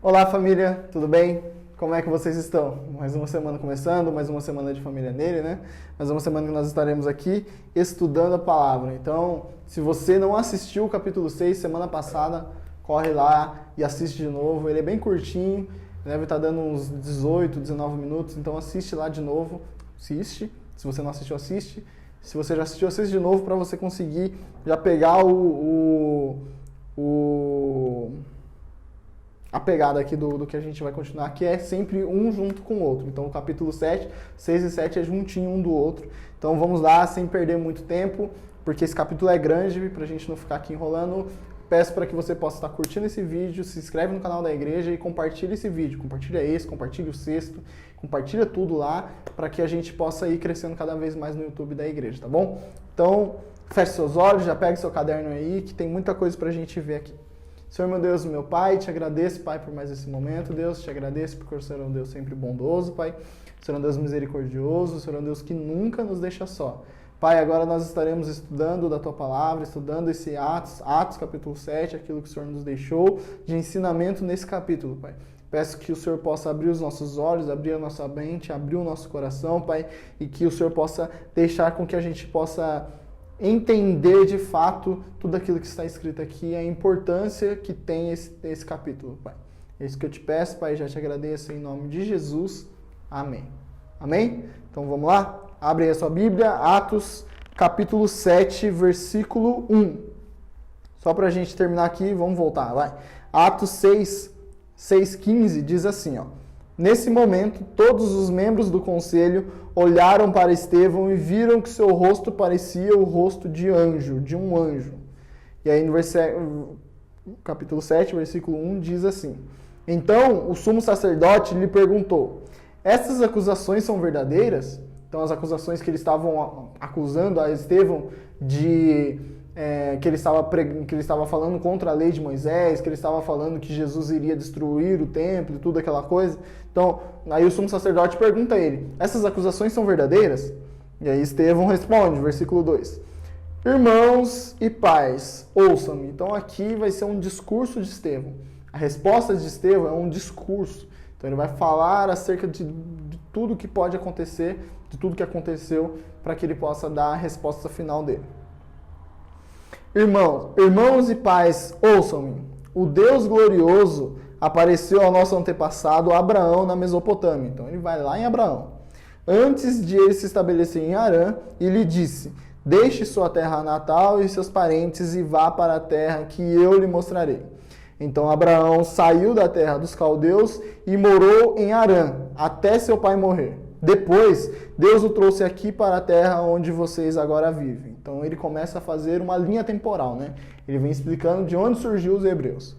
Olá família, tudo bem? Como é que vocês estão? Mais uma semana começando, mais uma semana de família nele, né? Mais uma semana que nós estaremos aqui estudando a palavra. Então, se você não assistiu o capítulo 6 semana passada, corre lá e assiste de novo. Ele é bem curtinho, deve estar dando uns 18, 19 minutos, então assiste lá de novo. Assiste, se você não assistiu, assiste. Se você já assistiu, assiste de novo para você conseguir já pegar a pegada aqui do que a gente vai continuar, que é sempre um junto com o outro. Então, o capítulo 7, 6 e 7 é juntinho um do outro. Então, vamos lá, sem perder muito tempo, porque esse capítulo é grande, para a gente não ficar aqui enrolando. Peço para que você possa estar curtindo esse vídeo, se inscreve no canal da igreja e compartilhe esse vídeo. Compartilha esse, compartilha o sexto, compartilha tudo lá, para que a gente possa ir crescendo cada vez mais no YouTube da igreja, tá bom? Então, feche seus olhos, já pega seu caderno aí, que tem muita coisa para a gente ver aqui. Senhor, meu Deus, meu Pai, te agradeço, Pai, por mais esse momento, Deus, te agradeço porque o Senhor é um Deus sempre bondoso, Pai, o Senhor é um Deus misericordioso, o Senhor é um Deus que nunca nos deixa só. Pai, agora nós estaremos estudando da Tua Palavra, estudando esse Atos capítulo 7, aquilo que o Senhor nos deixou de ensinamento nesse capítulo, Pai. Peço que o Senhor possa abrir os nossos olhos, abrir a nossa mente, abrir o nosso coração, Pai, e que o Senhor possa deixar com que a gente possa entender de fato tudo aquilo que está escrito aqui, a importância que tem esse capítulo, Pai. É isso que eu te peço, Pai, já te agradeço em nome de Jesus. Amém. Amém? Então vamos lá? Abre aí a sua Bíblia, Atos, capítulo 7, versículo 1. Só para a gente terminar aqui, vamos voltar, vai. Atos 6:15 diz assim, ó. Nesse momento, todos os membros do conselho olharam para Estevão e viram que seu rosto parecia o rosto de um anjo. E aí no capítulo 7, versículo 1, diz assim: Então o sumo sacerdote lhe perguntou, essas acusações são verdadeiras? Então as acusações que eles estavam acusando a Estevão que ele estava falando contra a lei de Moisés, que ele estava falando que Jesus iria destruir o templo e tudo aquela coisa. Então, aí o sumo sacerdote pergunta a ele, essas acusações são verdadeiras? E aí Estevão responde, versículo 2, irmãos e pais, ouçam-me. Então aqui vai ser um discurso de Estevão. A resposta de Estevão é um discurso. Então ele vai falar acerca de tudo que pode acontecer, de tudo que aconteceu, para que ele possa dar a resposta final dele. Irmãos e pais, ouçam-me. O Deus glorioso apareceu ao nosso antepassado Abraão na Mesopotâmia. Então ele vai lá em Abraão. Antes de ele se estabelecer em Harã, e lhe disse, deixe sua terra natal e seus parentes e vá para a terra que eu lhe mostrarei. Então Abraão saiu da terra dos caldeus e morou em Harã, até seu pai morrer. Depois, Deus o trouxe aqui para a terra onde vocês agora vivem. Então ele começa a fazer uma linha temporal, né? Ele vem explicando de onde surgiu os hebreus.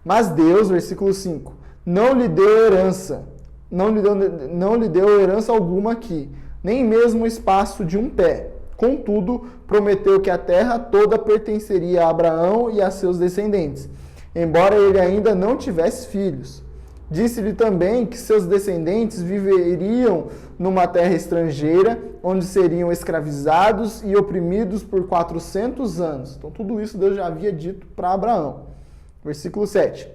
Mas Deus, versículo 5, não lhe deu herança. Não lhe deu herança alguma aqui, nem mesmo o espaço de um pé. Contudo, prometeu que a terra toda pertenceria a Abraão e a seus descendentes, embora ele ainda não tivesse filhos. Disse-lhe também que seus descendentes viveriam numa terra estrangeira, onde seriam escravizados e oprimidos por 400 anos. Então, tudo isso Deus já havia dito para Abraão. Versículo 7.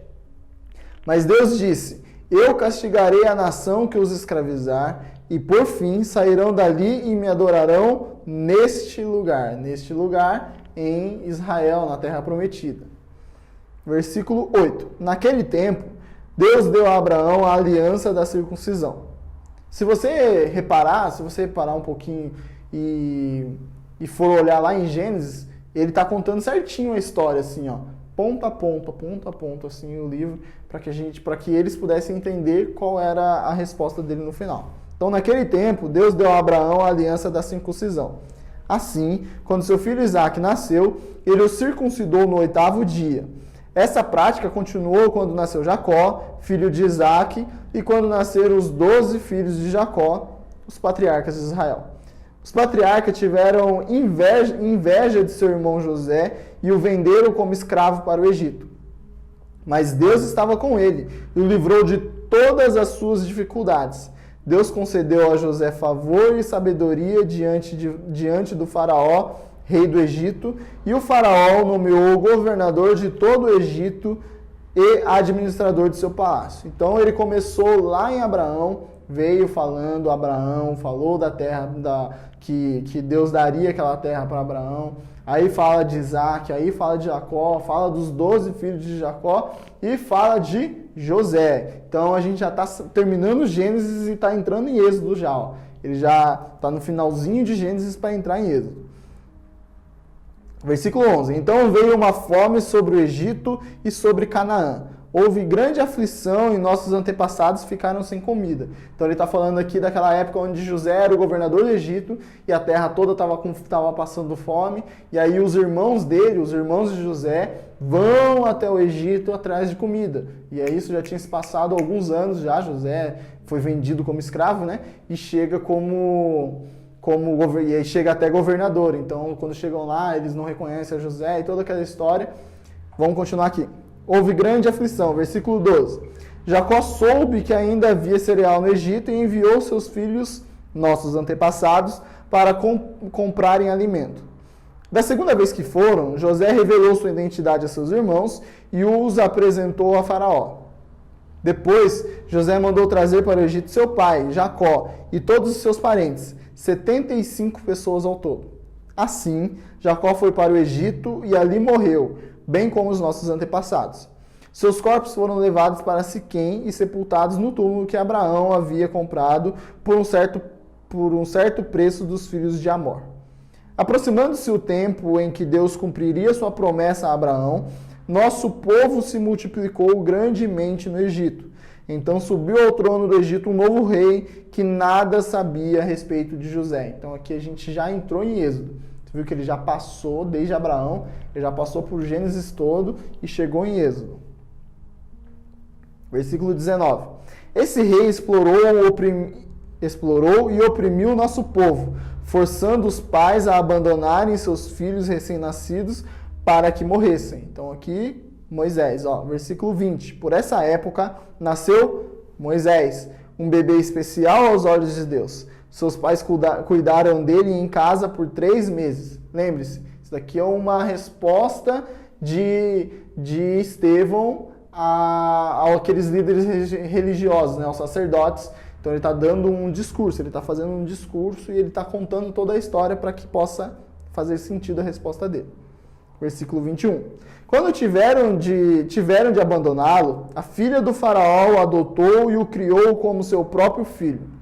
Mas Deus disse, eu castigarei a nação que os escravizar, e por fim sairão dali e me adorarão neste lugar em Israel, na terra prometida. Versículo 8. Naquele tempo, Deus deu a Abraão a aliança da circuncisão. Se você reparar um pouquinho e for olhar lá em Gênesis, ele está contando certinho a história, assim, ó, ponto a ponto, assim, o livro, para que eles pudessem entender qual era a resposta dele no final. Então, naquele tempo, Deus deu a Abraão a aliança da circuncisão. Assim, quando seu filho Isaque nasceu, ele o circuncidou no 8º dia. Essa prática continuou quando nasceu Jacó, filho de Isaque, e quando nasceram os 12 filhos de Jacó, os patriarcas de Israel. Os patriarcas tiveram inveja de seu irmão José e o venderam como escravo para o Egito. Mas Deus estava com ele e o livrou de todas as suas dificuldades. Deus concedeu a José favor e sabedoria diante do faraó, rei do Egito, e o faraó nomeou o governador de todo o Egito e administrador de seu palácio. Então ele começou lá em Abraão, veio falando, Abraão falou da terra, que Deus daria aquela terra para Abraão. Aí fala de Isaac, aí fala de Jacó, fala dos 12 filhos de Jacó e fala de José. Então a gente já está terminando Gênesis e está entrando em Êxodo já. Ó. Ele já está no finalzinho de Gênesis para entrar em Êxodo. Versículo 11. Então veio uma fome sobre o Egito e sobre Canaã. Houve grande aflição e nossos antepassados ficaram sem comida. Então ele está falando aqui daquela época onde José era o governador do Egito e a terra toda estava passando fome. E aí os irmãos dele, os irmãos de José, vão até o Egito atrás de comida. E aí isso já tinha se passado alguns anos já. José foi vendido como escravo, né? E chega e aí chega até governador. Então quando chegam lá, eles não reconhecem a José e toda aquela história. Vamos continuar aqui. Houve grande aflição, versículo 12. Jacó soube que ainda havia cereal no Egito e enviou seus filhos, nossos antepassados, para comprarem alimento. Da segunda vez que foram, José revelou sua identidade a seus irmãos e os apresentou a Faraó. Depois, José mandou trazer para o Egito seu pai, Jacó, e todos os seus parentes, 75 pessoas ao todo. Assim, Jacó foi para o Egito e ali morreu, bem como os nossos antepassados. Seus corpos foram levados para Siquém e sepultados no túmulo que Abraão havia comprado por um certo preço dos filhos de Amor. Aproximando-se o tempo em que Deus cumpriria sua promessa a Abraão, nosso povo se multiplicou grandemente no Egito. Então subiu ao trono do Egito um novo rei que nada sabia a respeito de José. Então aqui a gente já entrou em Êxodo. Você viu que ele já passou, desde Abraão, ele já passou por Gênesis todo e chegou em Êxodo. Versículo 19. Esse rei explorou e oprimiu o nosso povo, forçando os pais a abandonarem seus filhos recém-nascidos para que morressem. Então aqui, Moisés, versículo 20. Por essa época nasceu Moisés, um bebê especial aos olhos de Deus. Seus pais cuidaram dele em casa por 3 meses. Lembre-se, isso daqui é uma resposta de Estevão àqueles líderes religiosos, né, aos sacerdotes. Então ele está dando um discurso, ele está fazendo um discurso e ele está contando toda a história para que possa fazer sentido a resposta dele. Versículo 21. Quando tiveram de abandoná-lo, a filha do faraó o adotou e o criou como seu próprio filho.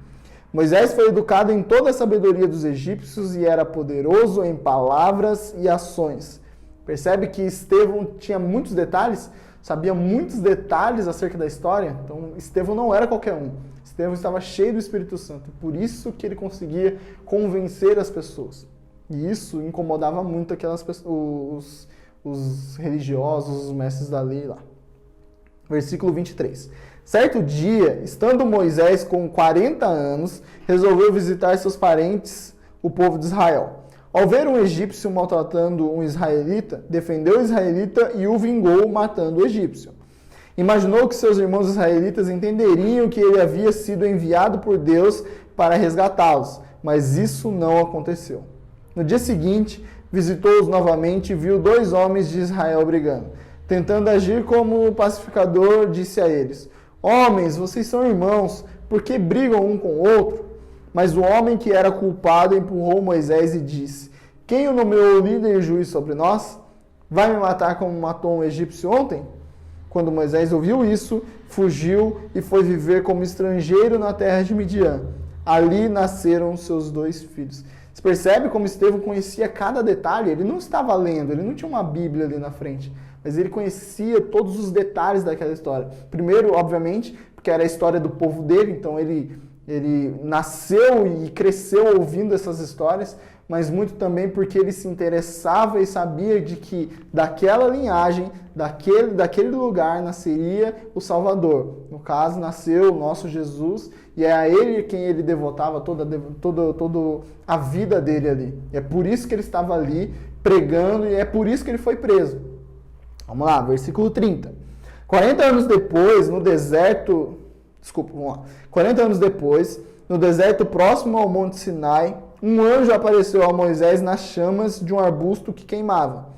Moisés foi educado em toda a sabedoria dos egípcios e era poderoso em palavras e ações. Percebe que Estevão tinha muitos detalhes, sabia muitos detalhes acerca da história? Então, Estevão não era qualquer um. Estevão estava cheio do Espírito Santo. Por isso que ele conseguia convencer as pessoas. E isso incomodava muito aquelas pessoas, os religiosos, os mestres da lei lá. Versículo 23. Certo dia, estando Moisés com 40 anos, resolveu visitar seus parentes, o povo de Israel. Ao ver um egípcio maltratando um israelita, defendeu o israelita e o vingou matando o egípcio. Imaginou que seus irmãos israelitas entenderiam que ele havia sido enviado por Deus para resgatá-los, mas isso não aconteceu. No dia seguinte, visitou-os novamente e viu 2 homens de Israel brigando. Tentando agir como pacificador, disse a eles: Homens, vocês são irmãos, por que brigam um com o outro? Mas o homem que era culpado empurrou Moisés e disse: Quem o nomeou líder e juiz sobre nós? Vai me matar como matou um egípcio ontem? Quando Moisés ouviu isso, fugiu e foi viver como estrangeiro na terra de Midian. Ali nasceram seus 2 filhos. Você percebe como Estevão conhecia cada detalhe? Ele não estava lendo, ele não tinha uma Bíblia ali na frente. Mas ele conhecia todos os detalhes daquela história. Primeiro, obviamente, porque era a história do povo dele, então ele nasceu e cresceu ouvindo essas histórias, mas muito também porque ele se interessava e sabia de que daquela linhagem, daquele lugar, nasceria o Salvador. No caso, nasceu o nosso Jesus, e é a ele quem ele devotava toda a vida dele ali. E é por isso que ele estava ali pregando, e é por isso que ele foi preso. Vamos lá, versículo 30. 40 anos depois, no deserto próximo ao Monte Sinai, um anjo apareceu a Moisés nas chamas de um arbusto que queimava.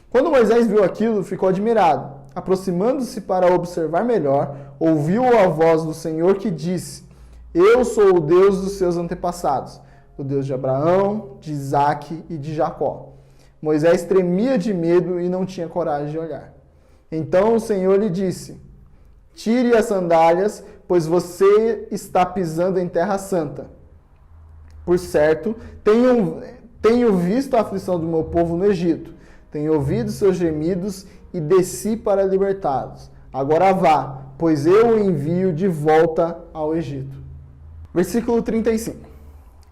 Quando Moisés viu aquilo, ficou admirado. aproximando-se para observar melhor, ouviu a voz do Senhor que disse: Eu sou o Deus dos seus antepassados, o Deus de Abraão, de Isaque e de Jacó. Moisés tremia de medo e não tinha coragem de olhar. Então o Senhor lhe disse: Tire as sandálias, pois você está pisando em terra santa. Por certo, tenho visto a aflição do meu povo no Egito, tenho ouvido seus gemidos e desci para libertá-los. Agora vá, pois eu o envio de volta ao Egito. Versículo 35.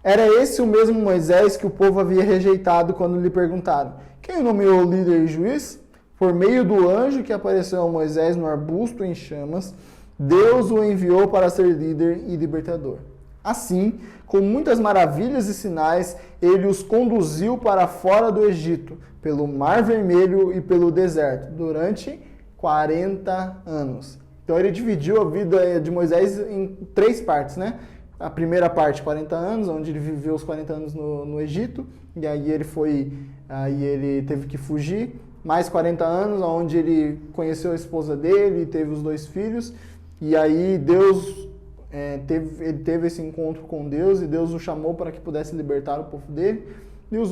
Era esse o mesmo Moisés que o povo havia rejeitado quando lhe perguntaram: Quem o nomeou líder e juiz? Por meio do anjo que apareceu a Moisés no arbusto em chamas, Deus o enviou para ser líder e libertador. Assim, com muitas maravilhas e sinais, ele os conduziu para fora do Egito, pelo Mar Vermelho e pelo deserto, durante 40 anos. Então ele dividiu a vida de Moisés em 3 partes, né? A primeira parte, 40 anos, onde ele viveu os 40 anos no Egito, e aí ele teve que fugir. Mais 40 anos, onde ele conheceu a esposa dele e teve os 2 filhos. E aí ele teve esse encontro com Deus e Deus o chamou para que pudesse libertar o povo dele. E os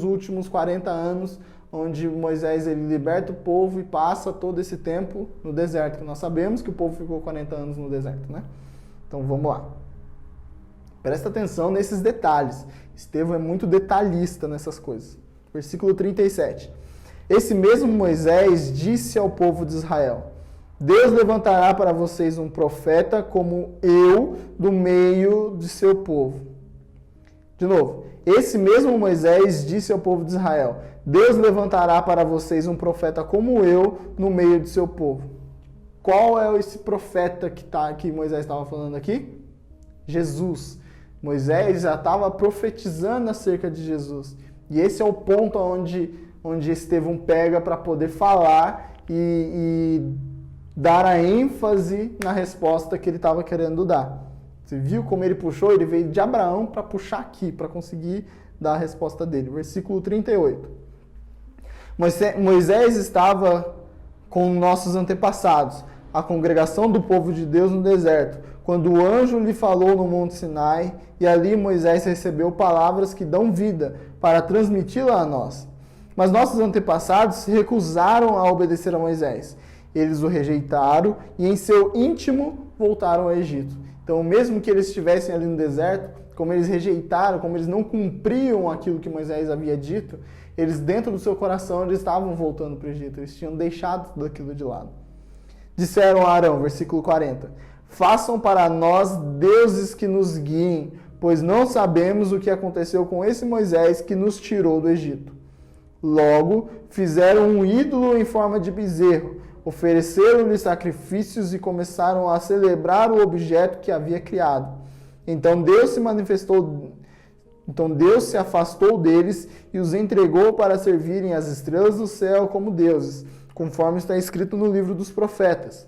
últimos 40 anos, onde Moisés ele liberta o povo e passa todo esse tempo no deserto. Nós sabemos que o povo ficou 40 anos no deserto, né? Então vamos lá. Presta atenção nesses detalhes. Estevão é muito detalhista nessas coisas. Versículo 37. Esse mesmo Moisés disse ao povo de Israel: Deus levantará para vocês um profeta como eu do meio de seu povo. De novo, esse mesmo Moisés disse ao povo de Israel: Deus levantará para vocês um profeta como eu no meio de seu povo. Qual é esse profeta que Moisés estava falando aqui? Jesus. Moisés já estava profetizando acerca de Jesus. E esse é o ponto onde Estevão pega para poder falar e dar a ênfase na resposta que ele estava querendo dar. Você viu como ele puxou? Ele veio de Abraão para puxar aqui, para conseguir dar a resposta dele. Versículo 38. Moisés estava com nossos antepassados, a congregação do povo de Deus no deserto, quando o anjo lhe falou no Monte Sinai, e ali Moisés recebeu palavras que dão vida para transmiti-la a nós. Mas nossos antepassados se recusaram a obedecer a Moisés. Eles o rejeitaram e em seu íntimo voltaram ao Egito. Então, mesmo que eles estivessem ali no deserto, como eles rejeitaram, como eles não cumpriam aquilo que Moisés havia dito, eles dentro do seu coração eles estavam voltando para o Egito. Eles tinham deixado tudo aquilo de lado. Disseram a Arão, versículo 40, façam para nós deuses que nos guiem, pois não sabemos o que aconteceu com esse Moisés que nos tirou do Egito. Logo, fizeram um ídolo em forma de bezerro, ofereceram-lhe sacrifícios e começaram a celebrar o objeto que havia criado. Então Deus se afastou deles e os entregou para servirem as estrelas do céu como deuses, conforme está escrito no livro dos profetas.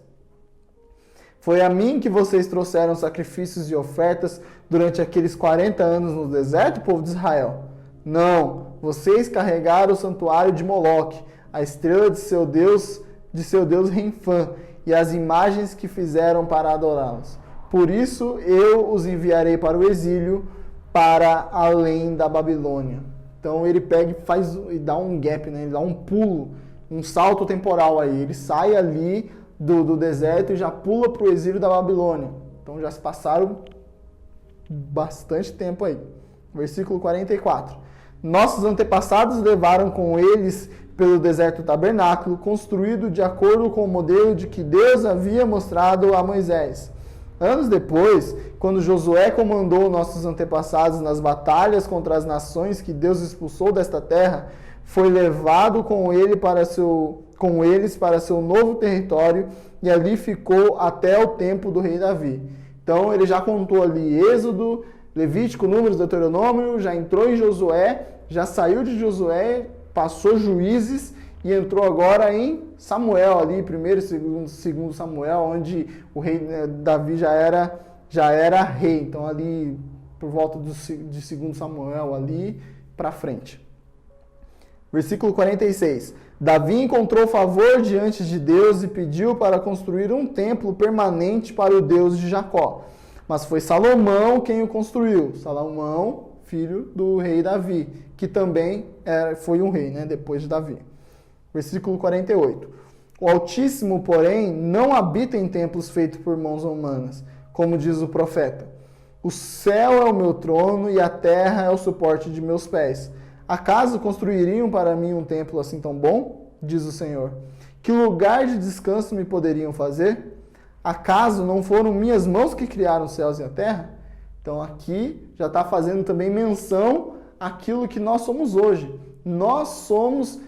Foi a mim que vocês trouxeram sacrifícios e ofertas durante aqueles 40 anos no deserto, povo de Israel? Não, vocês carregaram o santuário de Moloque, a estrela de seu Deus Renfã, e as imagens que fizeram para adorá-los. Por isso eu os enviarei para o exílio, para além da Babilônia. Então ele pega e dá um gap, né? Ele dá um pulo, um salto temporal aí. Ele sai ali do deserto e já pula para o exílio da Babilônia. Então já se passaram bastante tempo aí. Versículo 44. Nossos antepassados levaram com eles pelo deserto o tabernáculo, construído de acordo com o modelo de que Deus havia mostrado a Moisés. Anos depois, quando Josué comandou nossos antepassados nas batalhas contra as nações que Deus expulsou desta terra, foi levado com eles para seu novo território e ali ficou até o tempo do rei Davi. Então ele já contou ali Êxodo, Levítico, Números, Deuteronômio, já entrou em Josué, já saiu de Josué, passou Juízes e entrou agora em Samuel ali, primeiro e segundo Samuel, onde o rei Davi já era rei. Então ali por volta de segundo Samuel ali para frente. Versículo 46. Davi encontrou favor diante de Deus e pediu para construir um templo permanente para o Deus de Jacó. Mas foi Salomão quem o construiu. Salomão, filho do rei Davi, que também foi um rei, né, depois de Davi. Versículo 48. O Altíssimo, porém, não habita em templos feitos por mãos humanas, como diz o profeta. O céu é o meu trono e a terra é o suporte de meus pés. Acaso construiriam para mim um templo assim tão bom? Diz o Senhor. Que lugar de descanso me poderiam fazer? Acaso não foram minhas mãos que criaram os céus e a terra? Então aqui já está fazendo também menção àquilo que nós somos hoje. Nós somos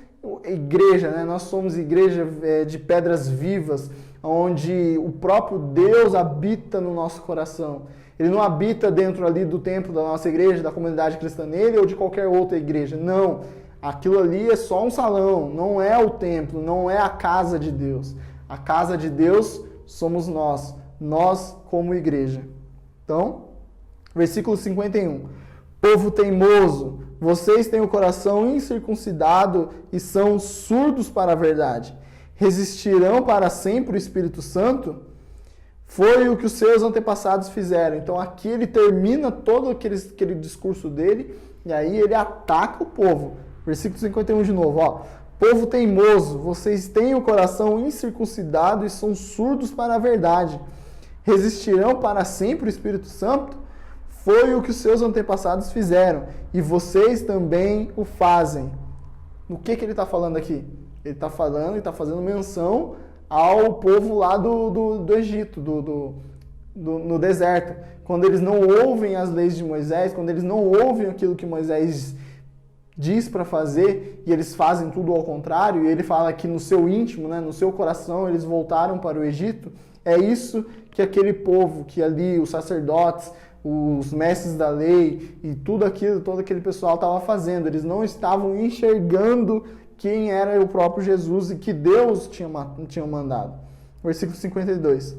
igreja, né? Nós somos igreja de pedras vivas, onde o próprio Deus habita no nosso coração. Ele não habita dentro ali do templo da nossa igreja, da comunidade cristã nele ou de qualquer outra igreja. Não. Aquilo ali é só um salão, não é o templo, não é a casa de Deus. A casa de Deus somos nós como igreja. Então, versículo 51. Povo teimoso, vocês têm o coração incircuncidado e são surdos para a verdade. Resistirão para sempre o Espírito Santo? Foi o que os seus antepassados fizeram. Então aqui ele termina todo aquele discurso dele e aí ele ataca o povo. Versículo 51 de novo, ó. Povo teimoso, vocês têm o coração incircuncidado e são surdos para a verdade. Resistirão para sempre o Espírito Santo? Foi o que os seus antepassados fizeram e vocês também o fazem. O que ele está falando aqui? Ele está fazendo menção ao povo lá do Egito, no deserto. Quando eles não ouvem as leis de Moisés, quando eles não ouvem aquilo que Moisés diz para fazer, e eles fazem tudo ao contrário, e ele fala que no seu íntimo, né, no seu coração, eles voltaram para o Egito. É isso que aquele povo, que ali os sacerdotes, os mestres da lei e todo aquele pessoal estava fazendo. Eles não estavam enxergando quem era o próprio Jesus e que Deus tinha mandado. Versículo 52.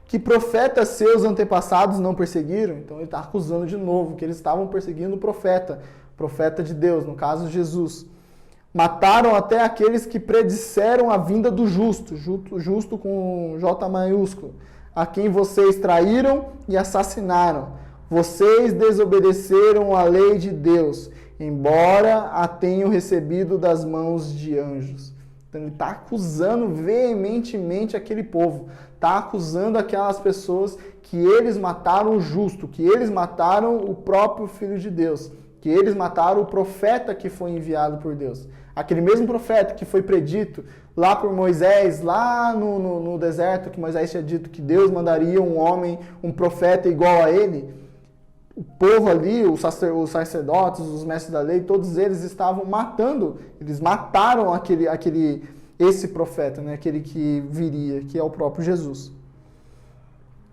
Que profetas seus antepassados não perseguiram? Então ele está acusando de novo que eles estavam perseguindo o profeta de Deus, no caso Jesus. Mataram até aqueles que predisseram a vinda do justo, justo com J maiúsculo, a quem vocês traíram e assassinaram. Vocês desobedeceram a lei de Deus, embora a tenham recebido das mãos de anjos. Então ele está acusando veementemente aquele povo, está acusando aquelas pessoas que eles mataram o justo, que eles mataram o próprio Filho de Deus, que eles mataram o profeta que foi enviado por Deus. Aquele mesmo profeta que foi predito lá por Moisés, lá no deserto, que Moisés tinha dito que Deus mandaria um homem, um profeta igual a ele. O povo ali, os sacerdotes, os mestres da lei, todos eles estavam matando, eles mataram esse profeta, né? Aquele que viria, que é o próprio Jesus.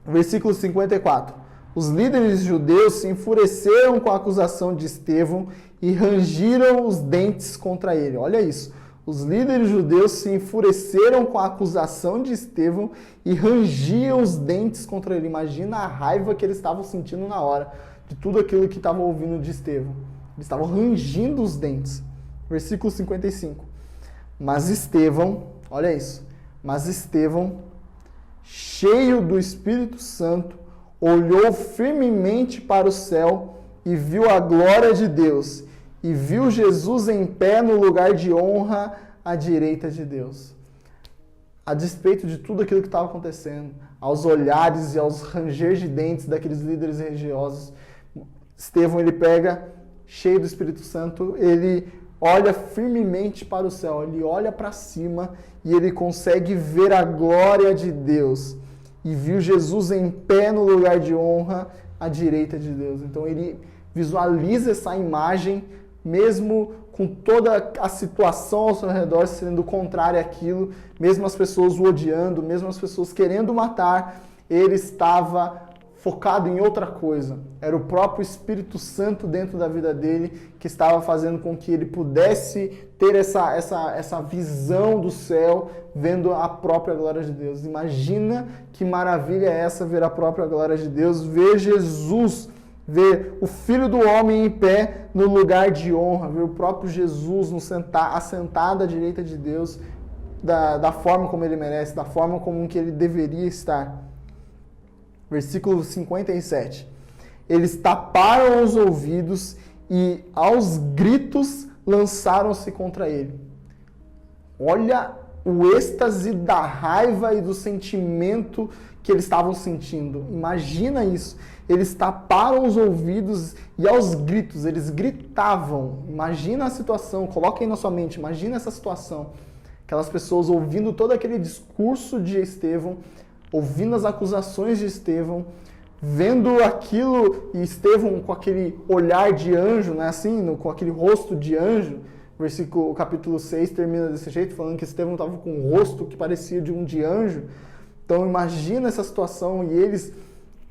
Versículo 54. Os líderes judeus se enfureceram com a acusação de Estevão e rangiram os dentes contra ele. Olha isso. Os líderes judeus se enfureceram com a acusação de Estevão e rangiam os dentes contra ele. Imagina a raiva que eles estavam sentindo na hora de tudo aquilo que estavam ouvindo de Estevão. Eles estavam rangindo os dentes. Versículo 55. Mas Estevão, olha isso. Mas Estevão, cheio do Espírito Santo, olhou firmemente para o céu e viu a glória de Deus, e viu Jesus em pé no lugar de honra à direita de Deus. A despeito de tudo aquilo que estava acontecendo, aos olhares e aos ranger de dentes daqueles líderes religiosos, Estevão, ele pega, cheio do Espírito Santo, ele olha firmemente para o céu, ele olha para cima e ele consegue ver a glória de Deus. E viu Jesus em pé no lugar de honra à direita de Deus. Então ele visualiza essa imagem, mesmo com toda a situação ao seu redor sendo contrária àquilo, mesmo as pessoas o odiando, mesmo as pessoas querendo matar, ele estava focado em outra coisa. Era o próprio Espírito Santo dentro da vida dele que estava fazendo com que ele pudesse ter essa visão do céu, vendo a própria glória de Deus. Imagina que maravilha é essa, ver a própria glória de Deus, ver Jesus ver o Filho do Homem em pé no lugar de honra, ver o próprio Jesus assentado à direita de Deus, da forma como ele merece, da forma como que ele deveria estar. Versículo 57. Eles taparam os ouvidos e aos gritos lançaram-se contra ele. Olha o êxtase da raiva e do sentimento que eles estavam sentindo. Imagina isso. Eles taparam os ouvidos e aos gritos, eles gritavam. Imagina a situação, coloca aí na sua mente, imagina essa situação. Aquelas pessoas ouvindo todo aquele discurso de Estevão, ouvindo as acusações de Estevão, vendo aquilo, e Estevão com aquele olhar de anjo, né, assim, com aquele rosto de anjo. O capítulo 6 termina desse jeito, falando que Estevão estava com um rosto que parecia de anjo. Então imagina essa situação, e eles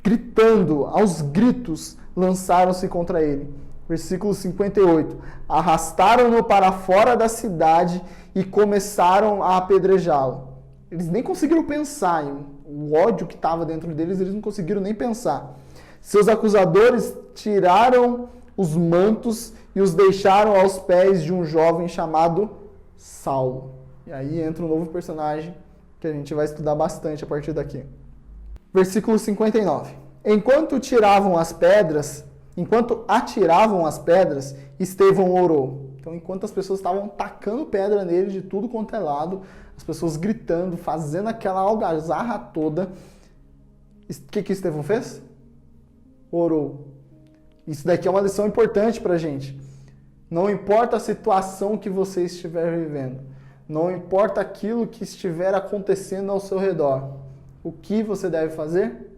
gritando, aos gritos, lançaram-se contra ele. Versículo 58. Arrastaram-no para fora da cidade e começaram a apedrejá-lo. Eles nem conseguiram pensar em o ódio que estava dentro deles, eles não conseguiram nem pensar. Seus acusadores tiraram os mantos e os deixaram aos pés de um jovem chamado Saulo. E aí entra um novo personagem que a gente vai estudar bastante a partir daqui. Versículo 59. Enquanto atiravam as pedras, Estevão orou. Então, enquanto as pessoas estavam tacando pedra nele de tudo quanto é lado, as pessoas gritando, fazendo aquela algazarra toda, o que Estevão fez? Orou. Isso daqui é uma lição importante para a gente. Não importa a situação que você estiver vivendo, não importa aquilo que estiver acontecendo ao seu redor, o que você deve fazer?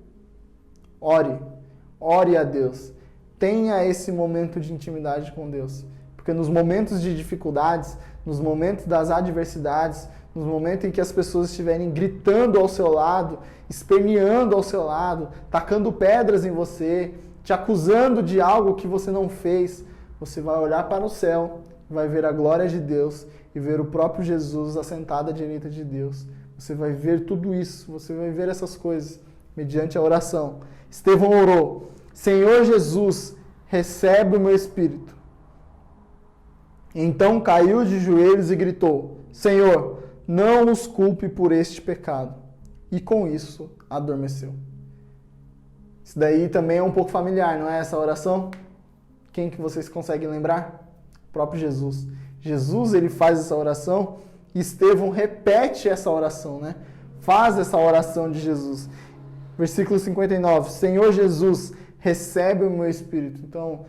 Ore. Ore a Deus. Tenha esse momento de intimidade com Deus. Porque nos momentos de dificuldades, nos momentos das adversidades, nos momentos em que as pessoas estiverem gritando ao seu lado, esperneando ao seu lado, tacando pedras em você, te acusando de algo que você não fez, você vai olhar para o céu, vai ver a glória de Deus e ver o próprio Jesus assentado à direita de Deus. Você vai ver tudo isso, você vai ver essas coisas mediante a oração. Estevão orou: Senhor Jesus, recebe o meu espírito. Então caiu de joelhos e gritou: Senhor, não os culpe por este pecado. E com isso adormeceu. Isso daí também é um pouco familiar, não é essa oração? Quem que vocês conseguem lembrar? O próprio Jesus. Jesus, ele faz essa oração e Estevão repete essa oração, né? Faz essa oração de Jesus. Versículo 59. Senhor Jesus, recebe o meu espírito. Então,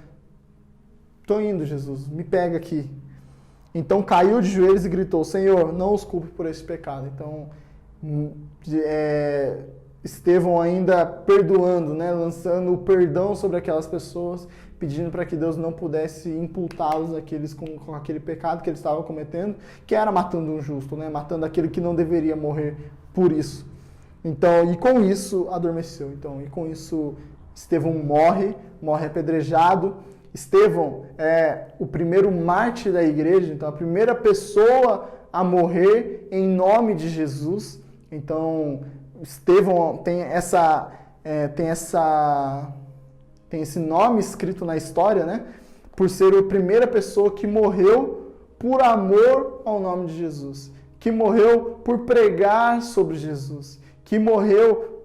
estou indo, Jesus, me pega aqui. Então caiu de joelhos e gritou: Senhor, não os culpe por esse pecado. Então, Estevão ainda perdoando, né? Lançando o perdão sobre aquelas pessoas, pedindo para que Deus não pudesse imputá-los com aquele pecado que eles estavam cometendo, que era matando um justo, né? Matando aquele que não deveria morrer por isso. Então, e com isso adormeceu. Então, e com isso Estevão morre apedrejado. Estevão é o primeiro mártir da igreja, então a primeira pessoa a morrer em nome de Jesus. Então, Estevão tem esse nome escrito na história, né? Por ser a primeira pessoa que morreu por amor ao nome de Jesus, que morreu por pregar sobre Jesus, que morreu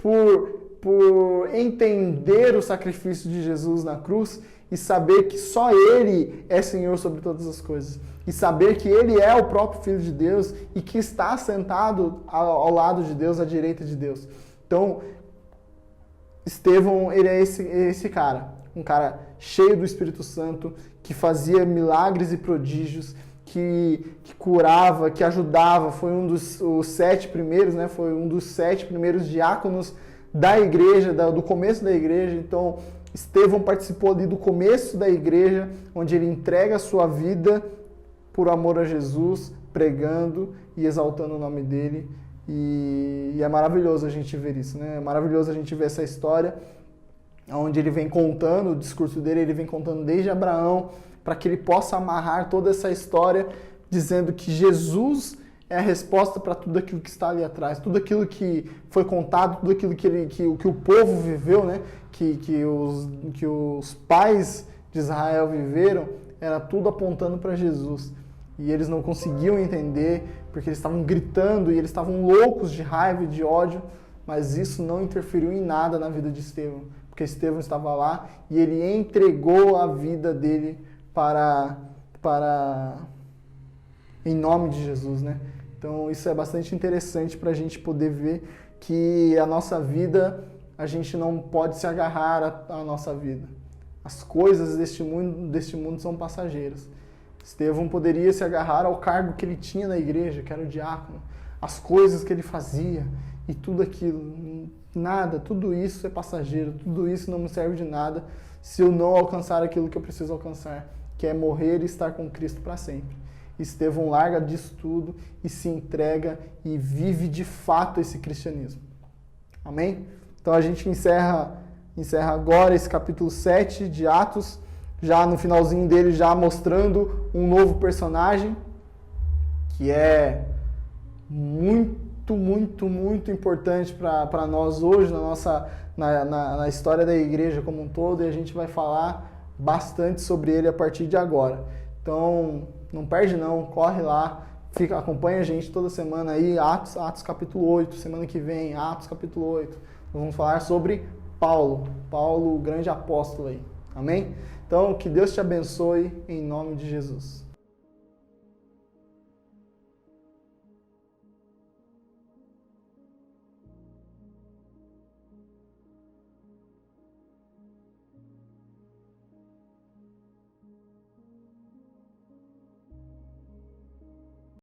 por entender o sacrifício de Jesus na cruz e saber que só Ele é Senhor sobre todas as coisas. E saber que Ele é o próprio Filho de Deus e que está sentado ao lado de Deus, à direita de Deus. Então, Estevão, ele é esse cara. Um cara cheio do Espírito Santo, que fazia milagres e prodígios, que curava, que ajudava. Foi um dos 7 primeiros, né? Foi um dos 7 primeiros diáconos da igreja, do começo da igreja. Então, Estevão participou ali do começo da igreja, onde ele entrega a sua vida por amor a Jesus, pregando e exaltando o nome dele. E é maravilhoso a gente ver isso, né? É maravilhoso a gente ver essa história, onde ele vem contando, o discurso dele, ele vem contando desde Abraão, para que ele possa amarrar toda essa história, dizendo que Jesus é a resposta para tudo aquilo que está ali atrás, tudo aquilo que foi contado, tudo aquilo que o povo viveu, né? que os pais de Israel viveram, era tudo apontando para Jesus. E eles não conseguiam entender, porque eles estavam gritando e eles estavam loucos de raiva e de ódio, mas isso não interferiu em nada na vida de Estevão, porque Estevão estava lá e ele entregou a vida dele em nome de Jesus, né? Então isso é bastante interessante para a gente poder ver que a nossa vida, a gente não pode se agarrar à nossa vida. As coisas deste mundo são passageiras. Estevão poderia se agarrar ao cargo que ele tinha na igreja, que era o diácono, as coisas que ele fazia e tudo aquilo. Nada, tudo isso é passageiro, tudo isso não me serve de nada se eu não alcançar aquilo que eu preciso alcançar, que é morrer e estar com Cristo para sempre. Estevão larga disso tudo e se entrega e vive de fato esse cristianismo. Amém? Então a gente encerra agora esse capítulo 7 de Atos, já no finalzinho dele, já mostrando um novo personagem, que é muito, muito, muito importante para nós hoje, na história da igreja como um todo, e a gente vai falar bastante sobre ele a partir de agora. Então, não perde não, corre lá, acompanha a gente toda semana aí, Atos capítulo 8, semana que vem, Atos capítulo 8. Nós vamos falar sobre Paulo, o grande apóstolo aí. Amém? Então, que Deus te abençoe em nome de Jesus.